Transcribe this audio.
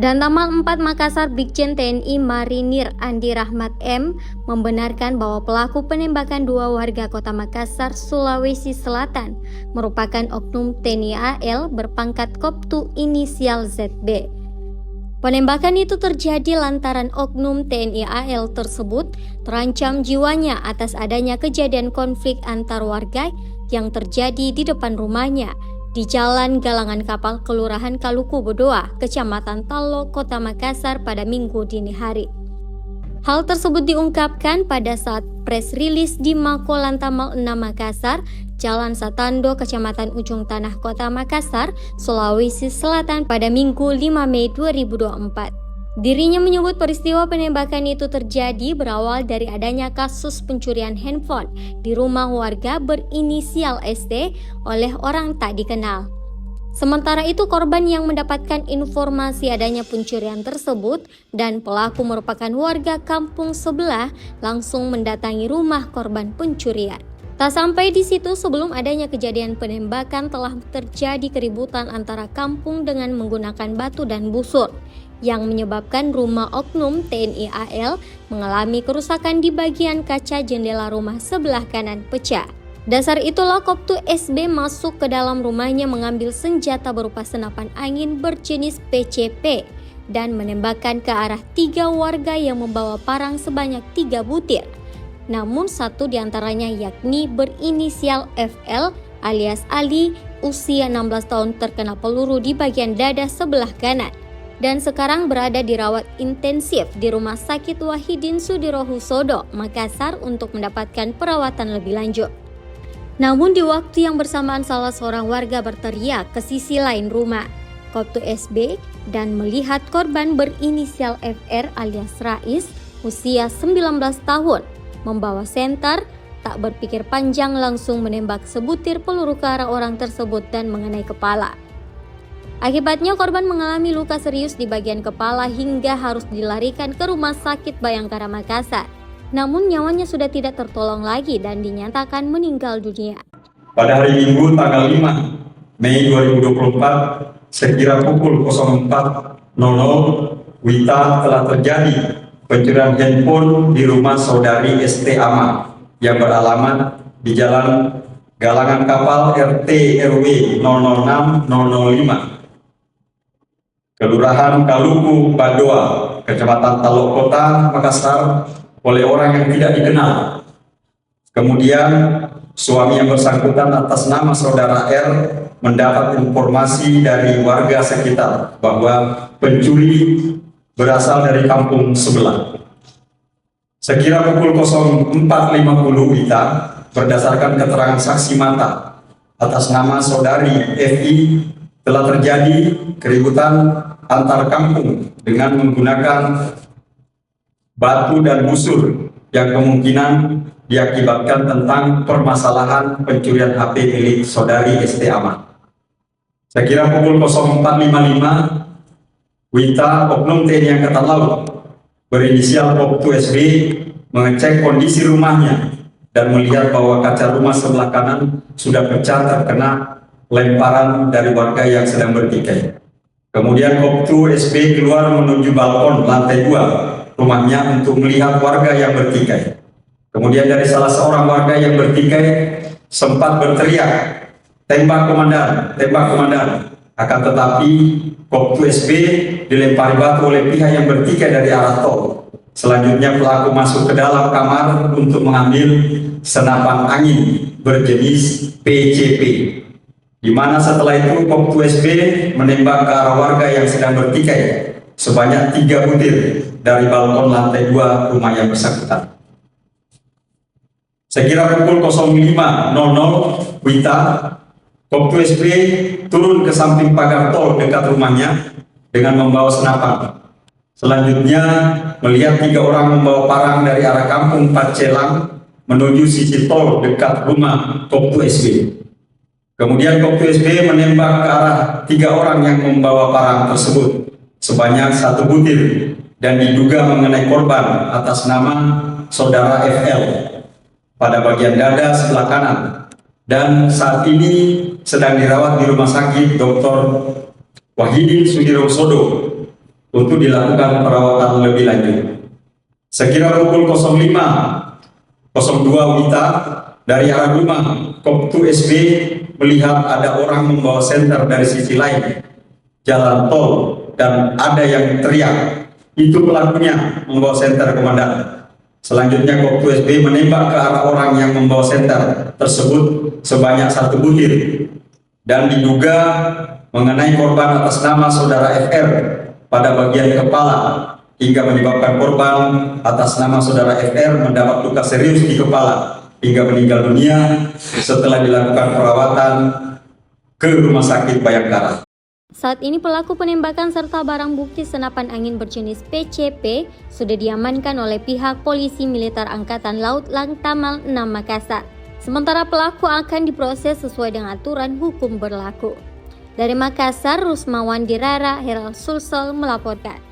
Dan Tamal 4 Makassar Brigjen TNI Marinir Andi Rahmat M membenarkan bahwa pelaku penembakan dua warga kota Makassar, Sulawesi Selatan merupakan oknum TNI AL berpangkat Koptu inisial ZB. Penembakan itu terjadi lantaran oknum TNI AL tersebut terancam jiwanya atas adanya kejadian konflik antar warga yang terjadi di depan rumahnya di Jalan Galangan Kapal, Kelurahan Kaluku Bedoa, Kecamatan Talo, Kota Makassar pada Minggu dini hari. Hal tersebut diungkapkan pada saat press release di Mako Lantamal 6 Makassar, Jalan Satando, Kecamatan Ujung Tanah, Kota Makassar, Sulawesi Selatan pada Minggu 5 Mei 2024. Dirinya menyebut peristiwa penembakan itu terjadi berawal dari adanya kasus pencurian handphone di rumah warga berinisial ST oleh orang tak dikenal. Sementara itu korban yang mendapatkan informasi adanya pencurian tersebut dan pelaku merupakan warga kampung sebelah langsung mendatangi rumah korban pencurian. Tak sampai di situ, sebelum adanya kejadian penembakan telah terjadi keributan antara kampung dengan menggunakan batu dan busur yang menyebabkan rumah oknum TNI AL mengalami kerusakan di bagian kaca jendela rumah sebelah kanan pecah. Dasar itulah Koptu SB masuk ke dalam rumahnya mengambil senjata berupa senapan angin berjenis PCP dan menembakkan ke arah 3 warga yang membawa parang sebanyak 3 butir. Namun satu diantaranya yakni berinisial FL alias Ali usia 16 tahun terkena peluru di bagian dada sebelah kanan dan sekarang berada dirawat intensif di Rumah Sakit Wahidin Sudirohusodo, Makassar untuk mendapatkan perawatan lebih lanjut. Namun di waktu yang bersamaan salah seorang warga berteriak ke sisi lain rumah Koptu SB dan melihat korban berinisial FR alias Rais usia 19 tahun membawa senter, tak berpikir panjang langsung menembak sebutir peluru ke arah orang tersebut dan mengenai kepala. Akibatnya korban mengalami luka serius di bagian kepala hingga harus dilarikan ke Rumah Sakit Bayangkara Makassar. Namun nyawanya sudah tidak tertolong lagi dan dinyatakan meninggal dunia. Pada hari Minggu tanggal 5 Mei 2024 sekira pukul 04.00 WITA telah terjadi pencurian handphone di rumah saudari ST Ama yang beralamat di Jalan Galangan Kapal RT RW 006005 Kelurahan Kaluku Bedoa, Kecamatan Talo, Kota Makassar oleh orang yang tidak dikenal. Kemudian suami yang bersangkutan atas nama saudara R mendapat informasi dari warga sekitar bahwa pencuri berasal dari kampung sebelah. Sekira pukul 04.50 WITA berdasarkan keterangan saksi mata atas nama saudari FI telah terjadi keributan antar kampung dengan menggunakan batu dan busur yang kemungkinan diakibatkan tentang permasalahan pencurian HP milik saudari ST Ama. Sekira pukul 04.55 WITA oknum TNI Angkatan Laut berinisial Koptu SB mengecek kondisi rumahnya dan melihat bahwa kaca rumah sebelah kanan sudah pecah terkena lemparan dari warga yang sedang bertikai. Kemudian Koptu SB keluar menuju balkon lantai 2 rumahnya untuk melihat warga yang bertikai. Kemudian dari salah seorang warga yang bertikai sempat berteriak, tembak komandan, tembak komandan. Akan tetapi Koptu SB dilempari batu oleh pihak yang bertikai dari arah tol. Selanjutnya pelaku masuk ke dalam kamar untuk mengambil senapan angin berjenis PCP. Di mana setelah itu Koptu SB menembak ke arah warga yang sedang bertikai sebanyak 3 butir dari balkon lantai 2 rumah yang bersangkutan. Sekira pukul 05.00 WITA, Koptu SB turun ke samping pagar tol dekat rumahnya dengan membawa senapan. Selanjutnya melihat 3 orang membawa parang dari arah kampung Pacelang menuju sisi tol dekat rumah Koptu SB. Kemudian Koptu SB menembak ke arah 3 orang yang membawa parang tersebut sebanyak 1 butir dan diduga mengenai korban atas nama saudara FL pada bagian dada sebelah kanan dan saat ini sedang dirawat di Rumah Sakit Dr. Wahidin Sudirohusodo untuk dilakukan perawatan lebih lanjut. Sekira pukul 05.02 WITA dari arah rumah Koptu SB melihat ada orang membawa senter dari sisi lain jalan tol dan ada yang teriak, itu pelakunya membawa senter komandan. Selanjutnya Koptu SB menembak ke arah orang yang membawa senter tersebut sebanyak 1 butir dan diduga mengenai korban atas nama saudara FR pada bagian kepala hingga menyebabkan korban atas nama saudara FR mendapat luka serius di kepala hingga meninggal dunia setelah dilakukan perawatan ke Rumah Sakit Bayangkara. Saat ini pelaku penembakan serta barang bukti senapan angin berjenis PCP sudah diamankan oleh pihak Polisi Militer Angkatan Laut Lantamal 6 Makassar. Sementara pelaku akan diproses sesuai dengan aturan hukum berlaku. Dari Makassar, Rusmawan Dirara, Herald Sulsel melaporkan.